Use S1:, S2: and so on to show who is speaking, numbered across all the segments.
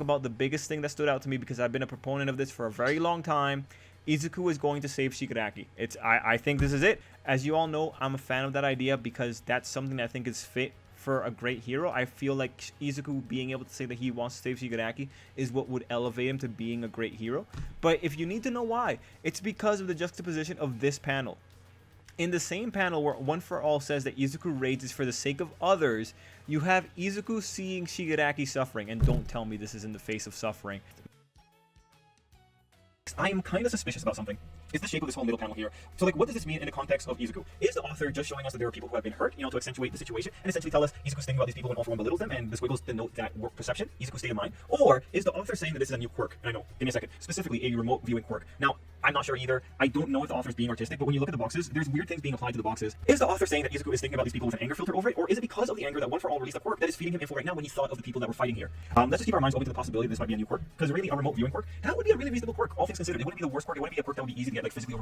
S1: talk about the biggest thing that stood out to me, because I've been a proponent of this for a very long time. Izuku is going to save Shigaraki. I think this is it. As you all know, I'm a fan of that idea because that's something that I think is fit for a great hero. I feel like Izuku being able to say that he wants to save Shigaraki is what would elevate him to being a great hero. But if you need to know why, it's because of the juxtaposition of this panel. In the same panel where One For All says that Izuku rages for the sake of others, you have Izuku seeing Shigaraki suffering, and don't tell me this is in the face of suffering.
S2: I am kind of suspicious about something. Is the shape of this whole middle panel here. So, like, what does this mean in the context of Izuku? Is the author just showing us that there are people who have been hurt, to accentuate the situation, and essentially tell us Izuku's thinking about these people and All For One belittles them, and the squiggles denote that warped perception, Izuku's state of mind? Or is the author saying that this is a new quirk? And I know, give me a second. Specifically, a remote viewing quirk. Now, I'm not sure either. I don't know if the author's being artistic, but when you look at the boxes, there's weird things being applied to the boxes. Is the author saying that Izuku is thinking about these people with an anger filter over it, or is it because of the anger that One For All released a quirk that is feeding him info right now when he thought of the people that were fighting here? Let's just keep our minds open to the possibility that this might be a new quirk, because really a remote viewing quirk, that would be a really reasonable quirk, all things considered. It wouldn't be the worst quirk. It wouldn't be a quirk that would be easy to get, like, physically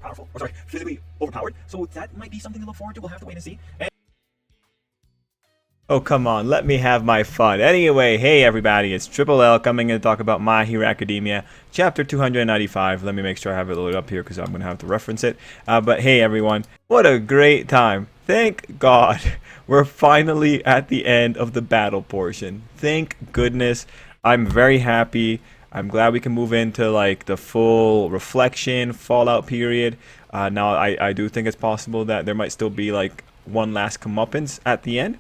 S2: overpowered. So that might be something to look forward to. We'll have to wait and see.
S1: Oh, come on, let me have my fun. Anyway, hey everybody, it's Tripl-L coming in to talk about My Hero Academia, chapter 295. Let me make sure I have it loaded up here because I'm going to have to reference it. But hey everyone, what a great time. Thank God we're finally at the end of the battle portion. Thank goodness. I'm very happy. I'm glad we can move into like the full reflection, fallout period. Now, I do think it's possible that there might still be like one last comeuppance at the end.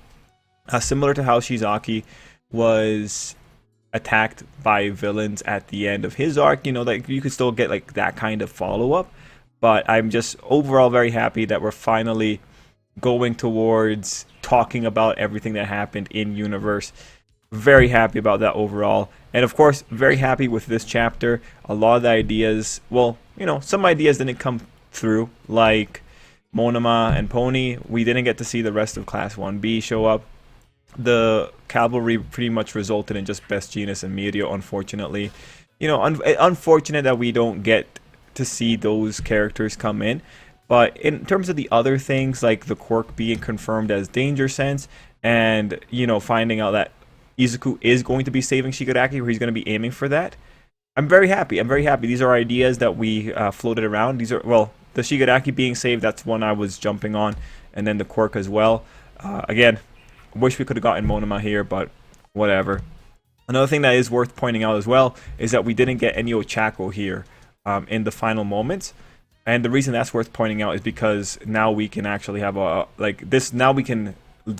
S1: Similar to how Shizaki was attacked by villains at the end of his arc, like you could still get like that kind of follow-up. But I'm just overall very happy that we're finally going towards talking about everything that happened in universe. Very happy about that overall. And of course, very happy with this chapter. A lot of the ideas, well, some ideas didn't come through, like Monoma and Pony. We didn't get to see the rest of Class 1B show up. The cavalry pretty much resulted in just Best Jeanist and Mirio, unfortunately. Unfortunate that we don't get to see those characters come in. But in terms of the other things, like the quirk being confirmed as Danger Sense, and, finding out that Izuku is going to be saving Shigaraki, or he's going to be aiming for that, I'm very happy. These are ideas that we floated around. These are, well, the Shigaraki being saved, that's one I was jumping on, and then the quirk as well. Again, wish we could have gotten Monoma here, but whatever. Another thing that is worth pointing out as well is that we didn't get any Ochako here in the final moments. And the reason that's worth pointing out is because now we can actually have now we can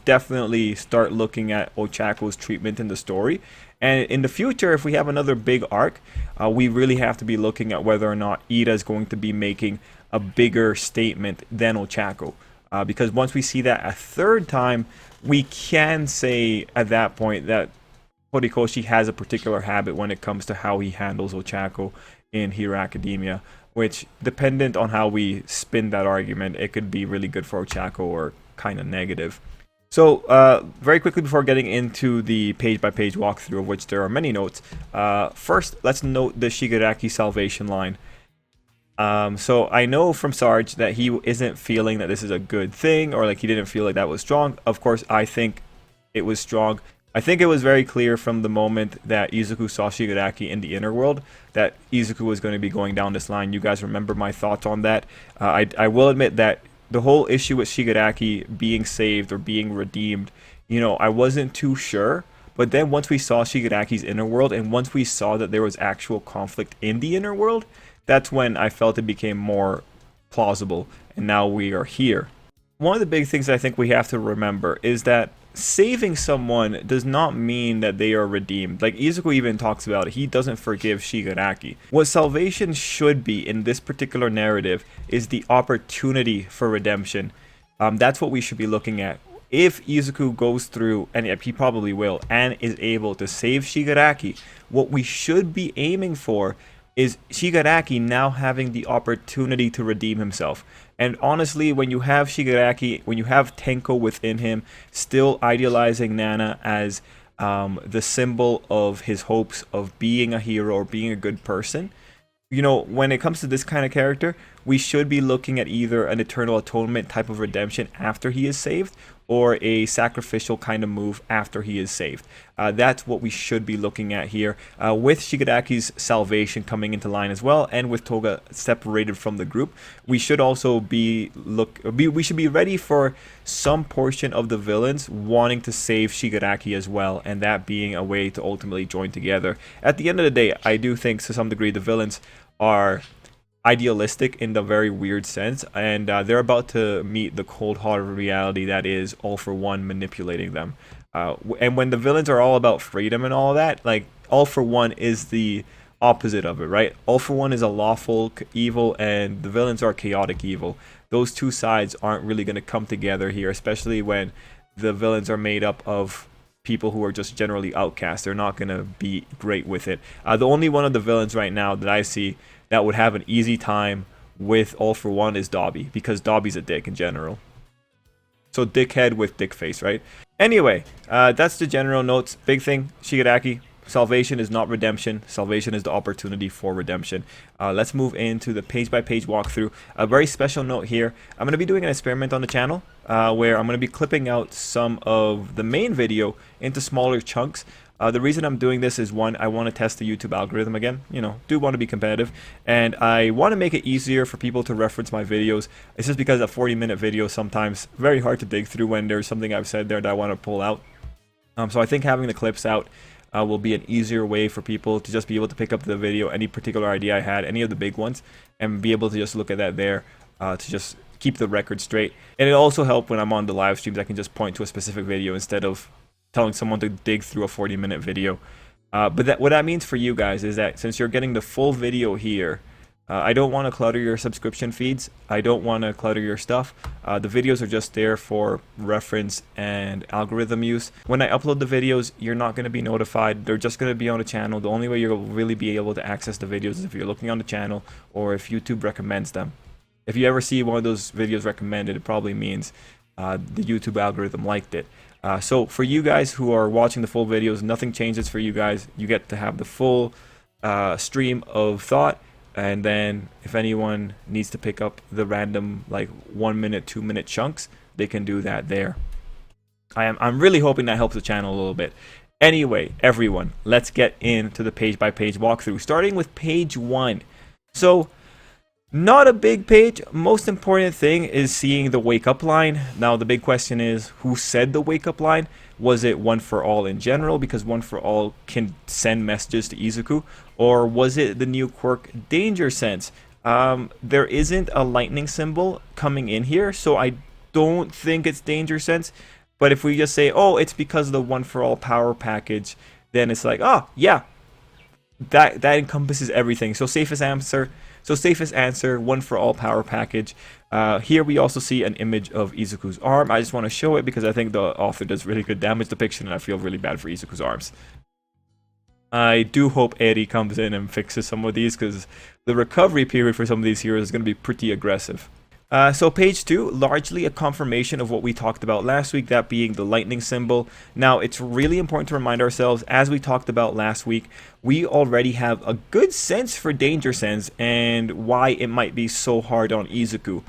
S1: definitely start looking at Ochako's treatment in the story. And in the future, if we have another big arc, we really have to be looking at whether or not Ida is going to be making a bigger statement than Ochako. Because once we see that a third time, we can say at that point that Horikoshi has a particular habit when it comes to how he handles Ochako in Hero Academia, which, dependent on how we spin that argument, it could be really good for Ochako or kind of negative. So, very quickly before getting into the page-by-page walkthrough, of which there are many notes, first, let's note the Shigaraki salvation line. So I know from Sarge that he isn't feeling that this is a good thing, or like he didn't feel like that was strong. Of course, I think it was strong. I think it was very clear from the moment that Izuku saw Shigaraki in the inner world that Izuku was going to be going down this line. You guys remember my thoughts on that. I will admit that the whole issue with Shigaraki being saved or being redeemed, I wasn't too sure. But then once we saw Shigaraki's inner world, and once we saw that there was actual conflict in the inner world, that's when I felt it became more plausible, and now we are here. One of the big things I think we have to remember is that saving someone does not mean that they are redeemed. Like Izuku even talks about it, he doesn't forgive Shigaraki. What salvation should be in this particular narrative is the opportunity for redemption. That's what we should be looking at. If Izuku goes through, and he probably will, and is able to save Shigaraki, what we should be aiming for is Shigaraki now having the opportunity to redeem himself. And honestly, when you have Shigaraki, when you have Tenko within him, still idealizing Nana as the symbol of his hopes of being a hero or being a good person, when it comes to this kind of character, we should be looking at either an eternal atonement type of redemption after he is saved, or a sacrificial kind of move after he is saved. That's what we should be looking at here, with Shigaraki's salvation coming into line as well, and with Toga separated from the group. We should also be ready for some portion of the villains wanting to save Shigaraki as well, and that being a way to ultimately join together. At the end of the day, I do think to some degree the villains are idealistic in the very weird sense, and they're about to meet the cold-hearted reality that is All For One manipulating them. And when the villains are all about freedom and all of that, like, All For One is the opposite of it, right? All For One is a lawful evil, and the villains are chaotic evil. Those two sides aren't really going to come together here, especially when the villains are made up of people who are just generally outcasts. They're not going to be great with it. The only one of the villains right now that I see that would have an easy time with All For One is Dobby, because Dobby's a dick in general. So dickhead with dick face, right? Anyway, that's the general notes. Big thing, Shigaraki, salvation is not redemption. Salvation is the opportunity for redemption. Let's move into the page-by-page walkthrough. A very special note here. I'm going to be doing an experiment on the channel where I'm going to be clipping out some of the main video into smaller chunks. The reason I'm doing this is, one, I want to test the YouTube algorithm again. You know, do want to be competitive, and I want to make it easier for people to reference my videos. It's just because a 40-minute video is sometimes very hard to dig through when there's something I've said there that I want to pull out. So I think having the clips out will be an easier way for people to just be able to pick up the video, any particular idea I had, any of the big ones, and be able to just look at that there to just keep the record straight. And it also helps when I'm on the live streams. I can just point to a specific video instead of telling someone to dig through a 40-minute video. But what that means for you guys is that since you're getting the full video here, I don't want to clutter your subscription feeds. I don't want to clutter your stuff. The videos are just there for reference and algorithm use. When I upload the videos, you're not going to be notified. They're just going to be on the channel. The only way you'll really be able to access the videos is if you're looking on the channel or if YouTube recommends them. If you ever see one of those videos recommended, it probably means the YouTube algorithm liked it. So for you guys who are watching the full videos, nothing changes for you guys. You get to have the full stream of thought, and then if anyone needs to pick up the random like 1 minute, 2 minute chunks, they can do that there. I'm really hoping that helps the channel a little bit. Anyway, everyone, let's get into the page-by-page walkthrough, starting with page 1. So, not a big page. Most important thing is seeing the wake up line. Now the big question is, who said the wake up line? Was it One For All in general, because One For All can send messages to Izuku, or was it the new quirk Danger Sense? There isn't a lightning symbol coming in here, so I don't think it's Danger Sense. But if we just say, oh, it's because of the One For All power package, then it's like, oh yeah, that encompasses everything. So safest answer, One For All power package. Here we also see an image of Izuku's arm. I just want to show it because I think the author does really good damage depiction, and I feel really bad for Izuku's arms. I do hope Eri comes in and fixes some of these, because the recovery period for some of these heroes is going to be pretty aggressive. So page 2, largely a confirmation of what we talked about last week, that being the lightning symbol. Now, it's really important to remind ourselves, as we talked about last week, we already have a good sense for Danger Sense and why it might be so hard on Izuku.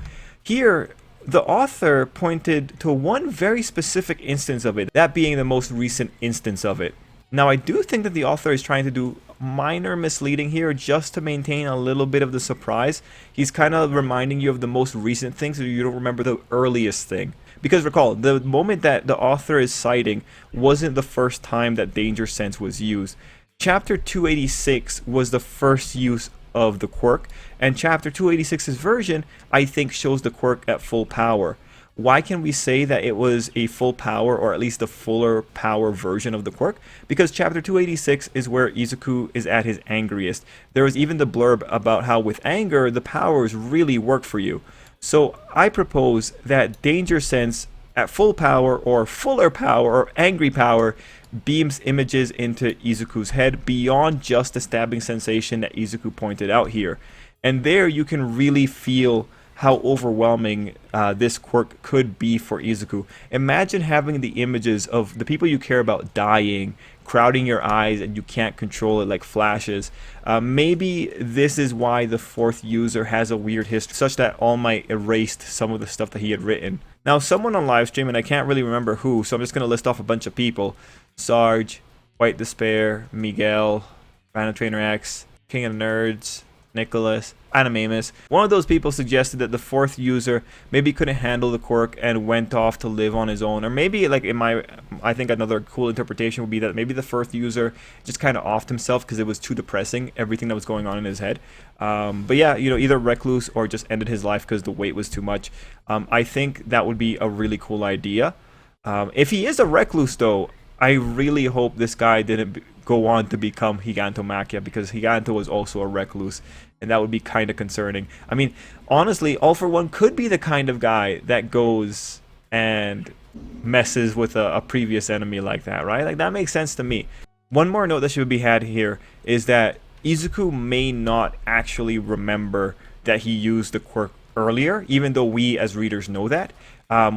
S1: Here, the author pointed to one very specific instance of it, that being the most recent instance of it. Now, I do think that the author is trying to do minor misleading here just to maintain a little bit of the surprise. He's kind of reminding you of the most recent thing so you don't remember the earliest thing. Because recall, the moment that the author is citing wasn't the first time that Danger Sense was used. Chapter 286 was the first use of the quirk, and Chapter 286's version, I think, shows the quirk at full power. Why can we say that it was a full power, or at least a fuller power version of the quirk? Because Chapter 286 is where Izuku is at his angriest. There was even the blurb about how with anger, the powers really work for you. So I propose that Danger Sense at full power, or fuller power, or angry power, beams images into Izuku's head beyond just the stabbing sensation that Izuku pointed out here. And there you can really feel how overwhelming this quirk could be for Izuku. Imagine having the images of the people you care about dying, crowding your eyes and you can't control it like flashes. Maybe this is why the fourth user has a weird history, such that All Might erased some of the stuff that he had written. Now, someone on live stream, and I can't really remember who, so I'm just going to list off a bunch of people. Sarge, White Despair, Miguel, Rhino Trainer X, King of Nerds, Nicholas, Animamus. One of those people suggested that the fourth user maybe couldn't handle the quirk and went off to live on his own. Or maybe, like, I think another cool interpretation would be that maybe the fourth user just kind of offed himself because it was too depressing, everything that was going on in his head. But yeah, you know, either recluse or just ended his life because the weight was too much. I think that would be a really cool idea. If he is a recluse, though, I really hope this guy didn't go on to become Gigantomachia, because Giganto was also a recluse, and that would be kind of concerning. I mean, honestly, All For One could be the kind of guy that goes and messes with a previous enemy like that, right? Like, that makes sense to me. One more note that should be had here is that Izuku may not actually remember that he used the quirk earlier, even though we as readers know that.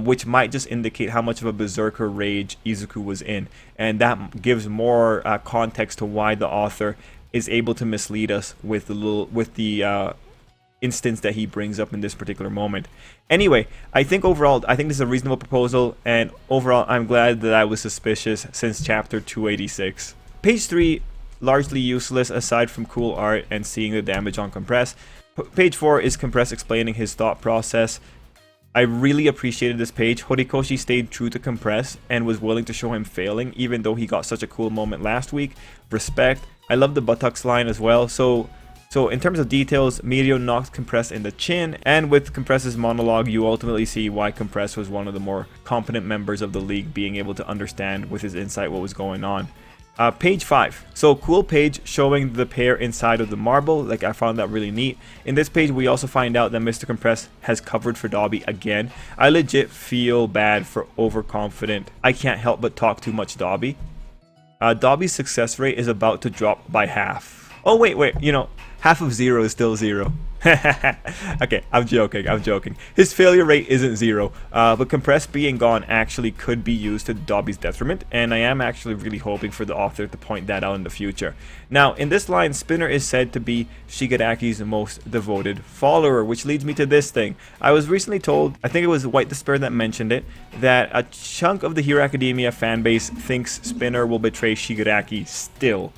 S1: Which might just indicate how much of a berserker rage Izuku was in, and that gives more context to why the author is able to mislead us with the instance that he brings up in this particular moment. Anyway, I think overall, I think this is a reasonable proposal, and overall, I'm glad that I was suspicious since chapter 286. Page 3, largely useless aside from cool art and seeing the damage on Compress. Page 4 is Compress explaining his thought process. I really appreciated this page. Horikoshi stayed true to Compress and was willing to show him failing, even though he got such a cool moment last week. Respect. I love the buttocks line as well. So in terms of details, Mirio knocked Compress in the chin, and with Compress's monologue, you ultimately see why Compress was one of the more competent members of the league, being able to understand with his insight what was going on. Page 5. So cool page showing the pair inside of the marble. Like, I found that really neat. In this page, we also find out that Mr. Compress has covered for Dobby again. I legit feel bad for overconfident, I can't help but talk too much Dobby. Dobby's success rate is about to drop by half. Oh, wait, you know, half of 0 is still 0. Okay, I'm joking. His failure rate isn't 0, but Compress being gone actually could be used to Dobby's detriment, and I am actually really hoping for the author to point that out in the future. Now, in this line, Spinner is said to be Shigaraki's most devoted follower, which leads me to this thing. I was recently told, I think it was White Despair that mentioned it, that a chunk of the Hero Academia fanbase thinks Spinner will betray Shigaraki still.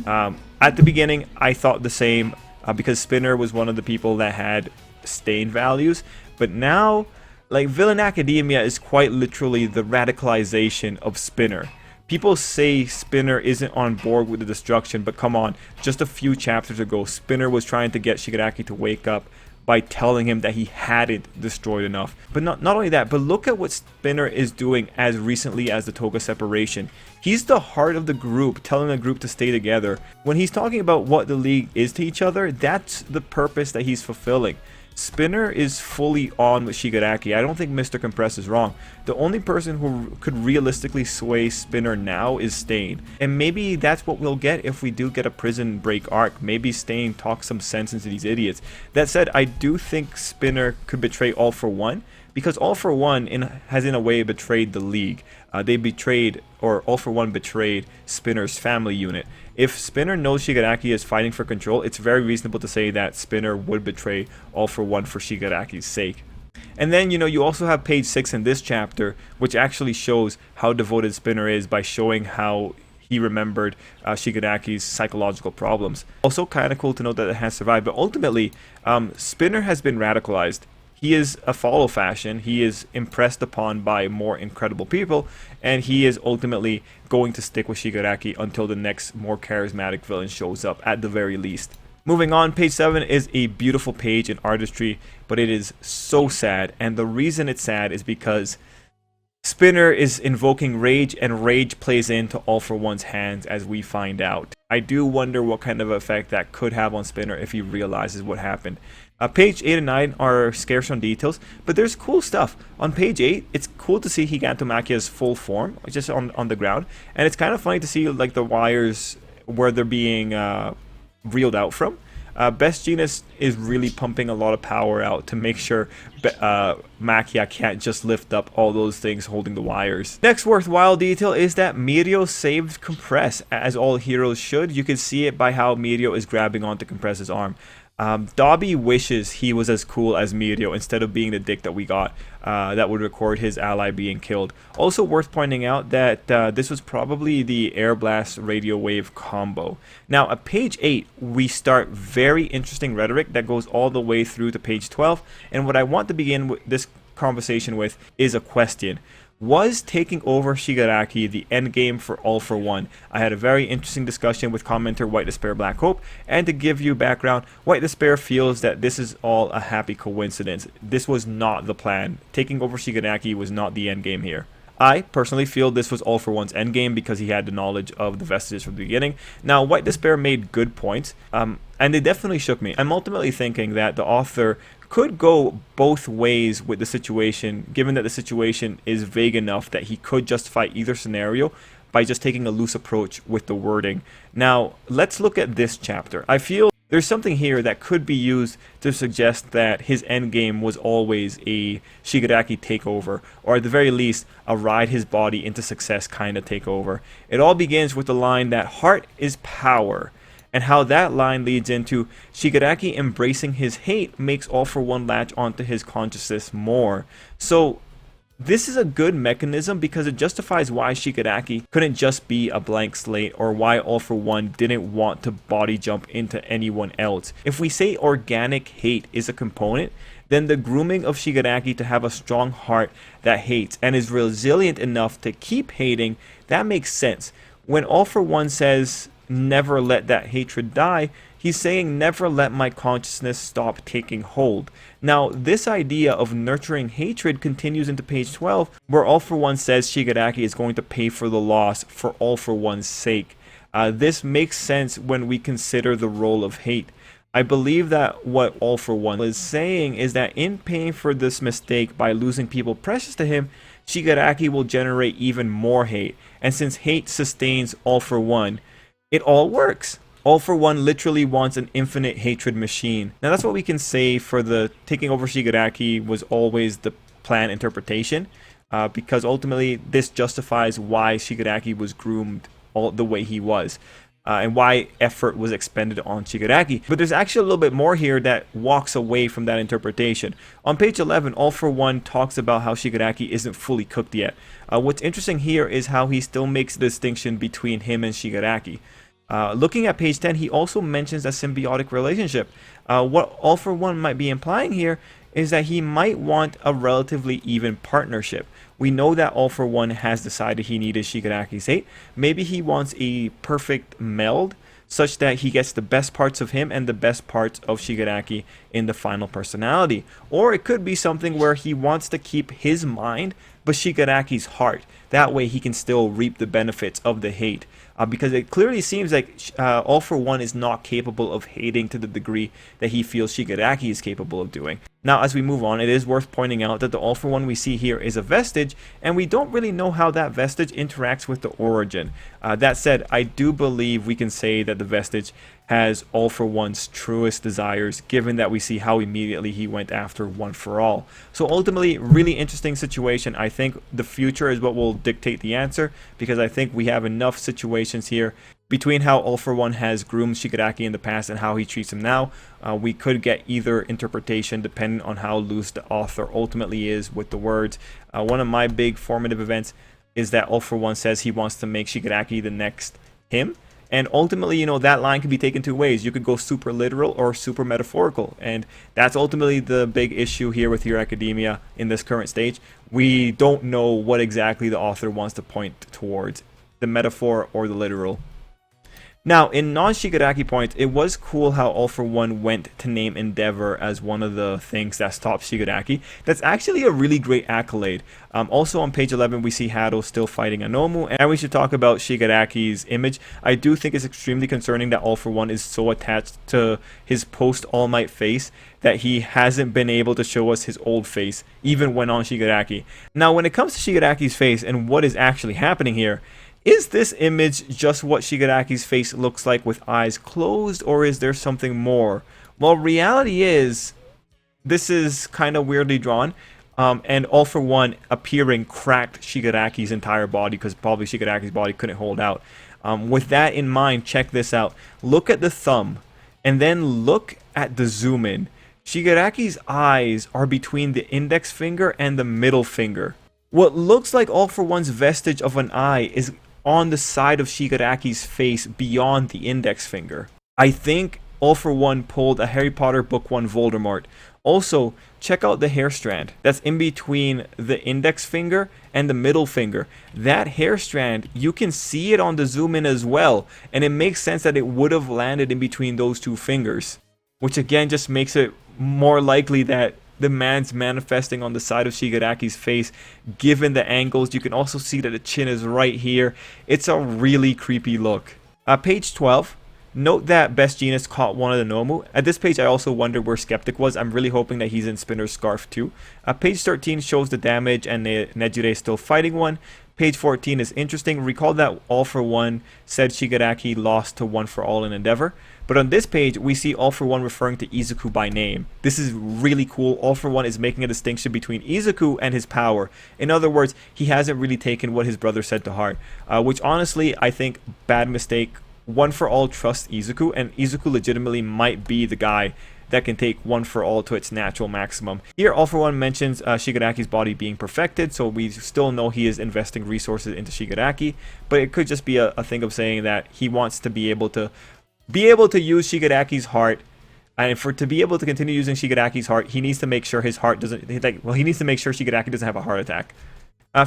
S1: At the beginning, I thought the same, because Spinner was one of the people that had stain values, but now, like, Villain Academia is quite literally the radicalization of Spinner. People say Spinner isn't on board with the destruction, but come on, just a few chapters ago, Spinner was trying to get Shigaraki to wake up by telling him that he hadn't destroyed enough. But not only that, but look at what Spinner is doing as recently as the Toga separation. He's the heart of the group, telling the group to stay together. When he's talking about what the league is to each other, that's the purpose that he's fulfilling. Spinner is fully on with Shigaraki. I don't think Mr. Compress is wrong. The only person who could realistically sway Spinner now is Stain. And maybe that's what we'll get if we do get a prison break arc. Maybe Stain talks some sense into these idiots. That said, I do think Spinner could betray All For One, because All For One has in a way betrayed the league. They betrayed, or All For One betrayed, Spinner's family unit. If Spinner knows Shigaraki is fighting for control, it's very reasonable to say that Spinner would betray All For One for Shigaraki's sake. And then, you know, you also have page 6 in this chapter, which actually shows how devoted Spinner is by showing how he remembered Shigaraki's psychological problems. Also kind of cool to note that it has survived, but ultimately, Spinner has been radicalized. He is a follow fashion, he is impressed upon by more incredible people, and he is ultimately going to stick with Shigaraki until the next more charismatic villain shows up, at the very least. Moving on, page 7 is a beautiful page in artistry, but it is so sad, and the reason it's sad is because Spinner is invoking rage, and rage plays into All For One's hands, as we find out. I do wonder what kind of effect that could have on Spinner if he realizes what happened. Page 8 and 9 are scarce on details, but there's cool stuff. On page 8, it's cool to see Gigantomachia's full form, just on the ground, and it's kind of funny to see, like, the wires where they're being reeled out from. Best Jeanist is really pumping a lot of power out to make sure Makia can't just lift up all those things holding the wires. Next worthwhile detail is that Mirio saved Compress, as all heroes should. You can see it by how Mirio is grabbing onto Compress's arm. Dobby wishes he was as cool as Mirio instead of being the dick that we got that would record his ally being killed. Also worth pointing out that this was probably the Air Blast Radio Wave combo. Now at page 8 we start very interesting rhetoric that goes all the way through to page 12, and what I want to begin with this conversation with is a question. Was taking over Shigaraki the endgame for All For One? I had a very interesting discussion with commenter White Despair Black Hope, and to give you background, White Despair feels that this is all a happy coincidence. This was not the plan. Taking over Shigaraki was not the endgame here. I personally feel this was All For One's endgame because he had the knowledge of the vestiges from the beginning. Now, White Despair made good points, and they definitely shook me. I'm ultimately thinking that the author could go both ways with the situation, given that the situation is vague enough that he could justify either scenario by just taking a loose approach with the wording. Now, let's look at this chapter. I feel there's something here that could be used to suggest that his endgame was always a Shigaraki takeover, or at the very least, a ride his body into success kind of takeover. It all begins with the line that heart is power, and how that line leads into Shigaraki embracing his hate makes All For One latch onto his consciousness more. So this is a good mechanism because it justifies why Shigaraki couldn't just be a blank slate, or why All For One didn't want to body jump into anyone else. If we say organic hate is a component, then the grooming of Shigaraki to have a strong heart that hates and is resilient enough to keep hating, that makes sense. When All For One says never let that hatred die, he's saying never let my consciousness stop taking hold. Now, this idea of nurturing hatred continues into page 12, where All For One says Shigaraki is going to pay for the loss for All For One's sake. This makes sense when we consider the role of hate. I believe that what All For One is saying is that in paying for this mistake by losing people precious to him, Shigaraki will generate even more hate. And since hate sustains All For One, it all works. All For One literally wants an infinite hatred machine. Now that's what we can say for the taking over Shigaraki was always the plan interpretation, because ultimately this justifies why Shigaraki was groomed all the way he was, and why effort was expended on Shigaraki. But there's actually a little bit more here that walks away from that interpretation. On page 11, All For One talks about how Shigaraki isn't fully cooked yet. What's interesting here is how he still makes the distinction between him and Shigaraki. Looking at page 10, he also mentions a symbiotic relationship. What All For One might be implying here is that he might want a relatively even partnership. We know that All For One has decided he needed Shigaraki's hate. Maybe he wants a perfect meld, such that he gets the best parts of him and the best parts of Shigaraki in the final personality. Or it could be something where he wants to keep his mind, but Shigaraki's heart. That way he can still reap the benefits of the hate. Because it clearly seems like All For One is not capable of hating to the degree that he feels Shigaraki is capable of doing. Now, as we move on, it is worth pointing out that the All For One we see here is a vestige, and we don't really know how that vestige interacts with the origin. That said, I do believe we can say that the vestige has All For One's truest desires, given that we see how immediately he went after One For All. So ultimately, really interesting situation. I think the future is what will dictate the answer, because I think we have enough situations here between how All For One has groomed Shigaraki in the past and how he treats him now. We could get either interpretation depending on how loose the author ultimately is with the words. One of my big formative events is that All For One says he wants to make Shigaraki the next him. And ultimately, you know, that line could be taken two ways. You could go super literal or super metaphorical. And that's ultimately the big issue here with Hero Academia in this current stage. We don't know what exactly the author wants to point towards, the metaphor or the literal. Now, in non-Shigaraki points, it was cool how All For One went to name Endeavor as one of the things that stopped Shigaraki. That's actually a really great accolade. Also on page 11, we see Hado still fighting Anomu, and we should talk about Shigaraki's image. I do think it's extremely concerning that All For One is so attached to his post-All Might face that he hasn't been able to show us his old face, even when on Shigaraki. Now, when it comes to Shigaraki's face and what is actually happening here, Is this image just what Shigaraki's face looks like with eyes closed, or is there something more? Well, reality is, this is kind of weirdly drawn, and All For One appearing cracked Shigaraki's entire body because probably Shigaraki's body couldn't hold out. With that in mind, check this out. Look at the thumb, and then look at the zoom in. Shigaraki's eyes are between the index finger and the middle finger. What looks like All For One's vestige of an eye is on the side of Shigaraki's face beyond the index finger. I think All For One pulled a Harry Potter Book 1 Voldemort. Also, check out the hair strand that's in between the index finger and the middle finger. That hair strand, you can see it on the zoom in as well, and it makes sense that it would have landed in between those two fingers, which again just makes it more likely that the man's manifesting on the side of Shigaraki's face given the angles. You can also see that the chin is right here. It's a really creepy look. Page 12. Note that Best Jeanist caught one of the Nomu. At this page I also wonder where Skeptic was. I'm really hoping that he's in Spinner's scarf too. Page 13 shows the damage and Nejire is still fighting one. Page 14 is interesting. Recall that All For One said Shigaraki lost to One For All in Endeavor. But on this page, we see All For One referring to Izuku by name. This is really cool. All For One is making a distinction between Izuku and his power. In other words, he hasn't really taken what his brother said to heart. Which honestly, I think, bad mistake. One For All trusts Izuku, and Izuku legitimately might be the guy that can take One For All to its natural maximum. Here, All For One mentions Shigaraki's body being perfected, so we still know he is investing resources into Shigaraki, but it could just be a thing of saying that he wants to be able to use Shigaraki's heart, and to be able to continue using Shigaraki's heart, he needs to make sure his heart doesn't, he needs to make sure Shigaraki doesn't have a heart attack.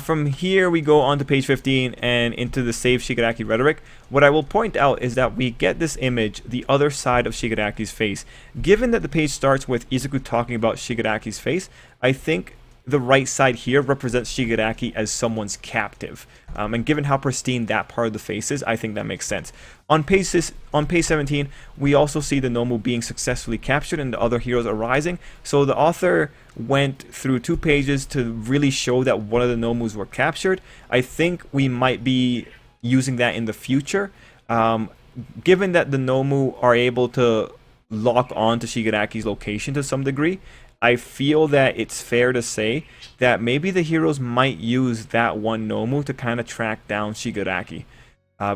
S1: From here we go on to page 15 and into the Save Shigaraki rhetoric. What I will point out is that we get this image, the other side of Shigaraki's face. Given that the page starts with Izuku talking about Shigaraki's face, I think the right side here represents Shigaraki as someone's captive. And given how pristine that part of the face is, I think that makes sense. On page 17, we also see the Nomu being successfully captured and the other heroes arising. So the author went through 2 pages to really show that one of the Nomus were captured. I think we might be using that in the future. Given that the Nomu are able to lock on to Shigaraki's location to some degree, I feel that it's fair to say that maybe the heroes might use that one Nomu to kind of track down Shigaraki.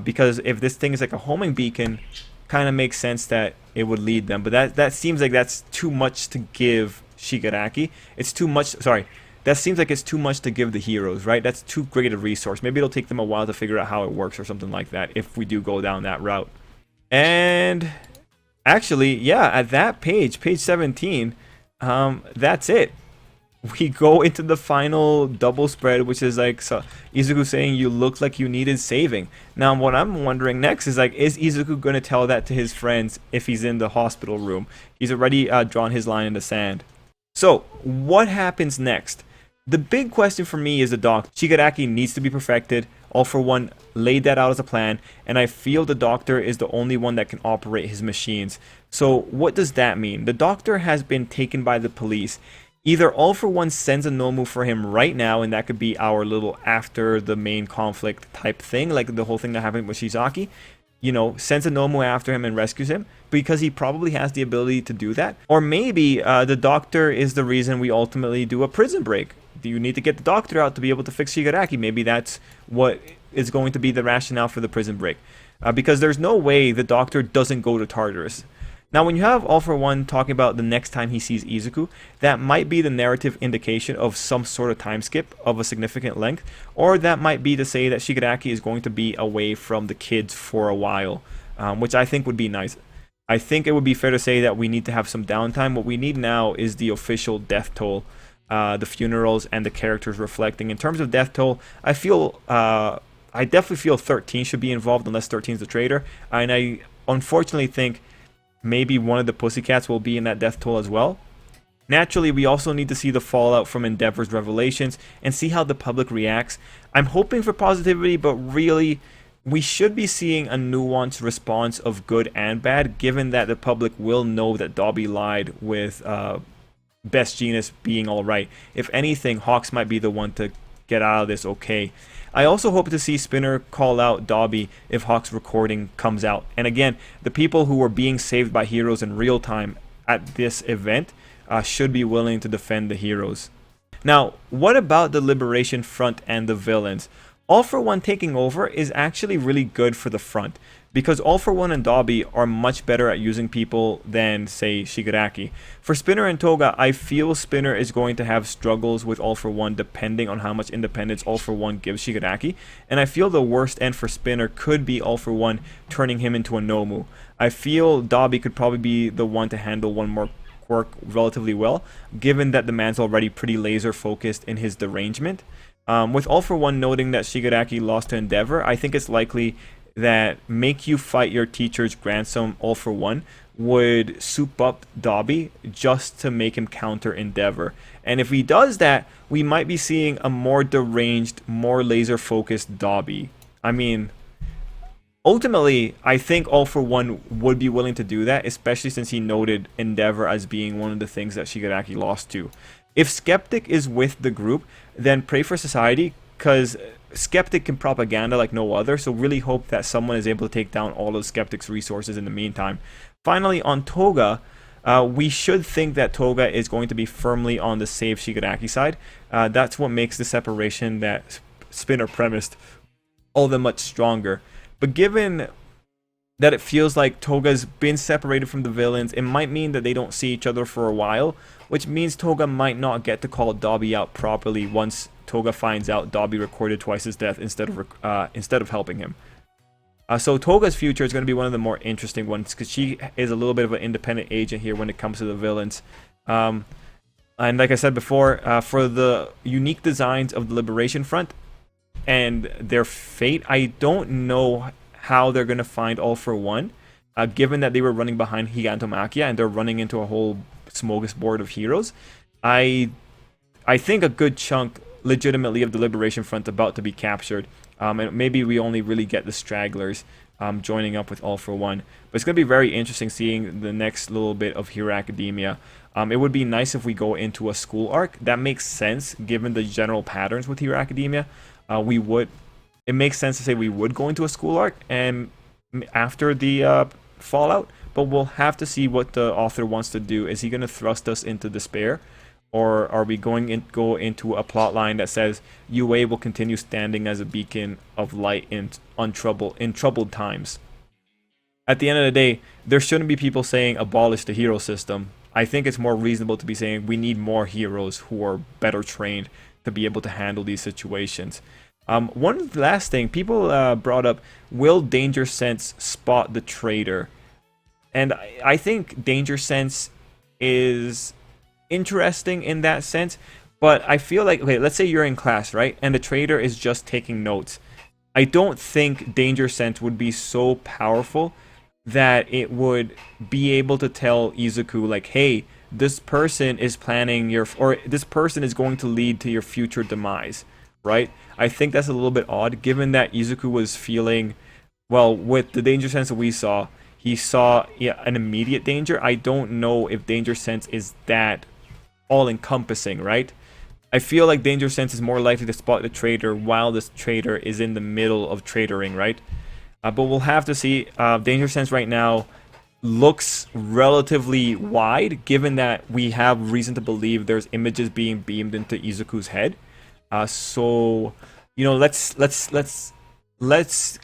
S1: Because if this thing is like a homing beacon, kind of makes sense that it would lead them. But that seems like that's too much to give Shigaraki. It's too much, sorry. That seems like it's too much to give the heroes, right? That's too great a resource. Maybe it'll take them a while to figure out how it works or something like that if we do go down that route. And actually, yeah, at that page 17, that's it. We go into the final double spread, which is like Izuku saying you look like you needed saving. Now what I'm wondering next is like, is Izuku going to tell that to his friends if he's in the hospital room? He's already drawn his line in the sand. So what happens next? The big question for me is the doctor. Shigaraki needs to be perfected. All For One laid that out as a plan, and I feel the doctor is the only one that can operate his machines. So what does that mean? The doctor has been taken by the police. Either All For One sends a Nomu for him right now, and that could be our little after the main conflict type thing, like the whole thing that happened with Shizaki. You know, sends a Nomu after him and rescues him, because he probably has the ability to do that. Or maybe the doctor is the reason we ultimately do a prison break. You need to get the doctor out to be able to fix Shigaraki. Maybe that's what is going to be the rationale for the prison break. Because there's no way the doctor doesn't go to Tartarus. Now, when you have All For One talking about the next time he sees Izuku, that might be the narrative indication of some sort of time skip of a significant length, or that might be to say that Shigaraki is going to be away from the kids for a while, which I think would be nice. I think it would be fair to say that we need to have some downtime. What we need now is the official death toll, the funerals, and the characters reflecting. In terms of death toll, I definitely feel 13 should be involved unless 13 is the traitor, and I unfortunately think maybe one of the Pussycats will be in that death toll as well. Naturally, we also need to see the fallout from Endeavor's revelations and see how the public reacts. I'm hoping for positivity, but really, we should be seeing a nuanced response of good and bad, given that the public will know that Dobby lied with Best Jeanist being alright. If anything, Hawks might be the one to get out of this okay. I also hope to see Spinner call out Dobby if Hawk's recording comes out. And again, the people who were being saved by heroes in real time at this event should be willing to defend the heroes. Now, what about the Liberation Front and the villains? All for One taking over is actually really good for the front, because All for One and Dobby are much better at using people than, say, Shigaraki. For Spinner and Toga, I feel Spinner is going to have struggles with All for One depending on how much independence All for One gives Shigaraki, and I feel the worst end for Spinner could be All for One turning him into a Nomu. I feel Dobby could probably be the one to handle one more quirk relatively well, given that the man's already pretty laser focused in his derangement. With All for One noting that Shigaraki lost to Endeavor, I think it's likely that Make You Fight Your Teacher's grandson All for One would soup up Dobby just to make him counter Endeavor. And if he does that, we might be seeing a more deranged, more laser focused Dobby. I mean, ultimately, I think All for One would be willing to do that, especially since he noted Endeavor as being one of the things that Shigaraki lost to. If Skeptic is with the group, then pray for Society, because Skeptic can propaganda like no other, so really hope that someone is able to take down all of Skeptic's resources in the meantime. Finally, on Toga, we should think that Toga is going to be firmly on the save Shigaraki side. That's what makes the separation that Spinner premised all the much stronger. But given that it feels like Toga's been separated from the villains, it might mean that they don't see each other for a while, which means Toga might not get to call Dobby out properly once Toga finds out Dobby recorded twice his death instead of helping him. So Toga's future is going to be one of the more interesting ones, because she is a little bit of an independent agent here when it comes to the villains. And like I said before, for the unique designs of the Liberation Front and their fate, I don't know how they're going to find All for One, given that they were running behind Gigantomachia and they're running into a whole smorgasbord of heroes. I think a good chunk legitimately of the Liberation Front about to be captured, and maybe we only really get the stragglers joining up with All for One. But it's going to be very interesting seeing the next little bit of Hero Academia. It would be nice if we go into a school arc. That makes sense given the general patterns with Hero Academia. It makes sense to say we would go into a school arc and after the fallout, but we'll have to see what the author wants to do. Is he going to thrust us into despair, or are we go into a plot line that says UA will continue standing as a beacon of light in troubled times? At the end of the day, there shouldn't be people saying abolish the hero system. I think it's more reasonable to be saying we need more heroes who are better trained to be able to handle these situations. One last thing, people brought up, will Danger Sense spot the traitor? And I think Danger Sense is interesting in that sense, but I feel like, okay, let's say you're in class, right? And the traitor is just taking notes. I don't think Danger Sense would be so powerful that it would be able to tell Izuku, like, hey, this person is planning or this person is going to lead to your future demise, right? I think that's a little bit odd, given that Izuku was feeling, well, with the Danger Sense that we saw, he saw an immediate danger. I don't know if Danger Sense is that all-encompassing, right? I feel like Danger Sense is more likely to spot the traitor while this traitor is in the middle of traitoring, right? But we'll have to see. Danger Sense right now looks relatively wide, given that we have reason to believe there's images being beamed into Izuku's head. So, you know, let's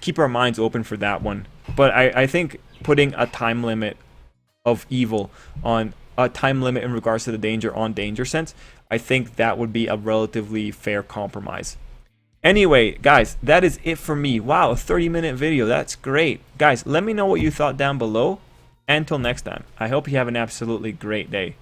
S1: keep our minds open for that one. But I think putting a time limit of evil on a time limit in regards to the danger on Danger Sense, I think that would be a relatively fair compromise. Anyway, guys, that is it for me. Wow, a 30-minute video. That's great. Guys, let me know what you thought down below. Until next time, I hope you have an absolutely great day.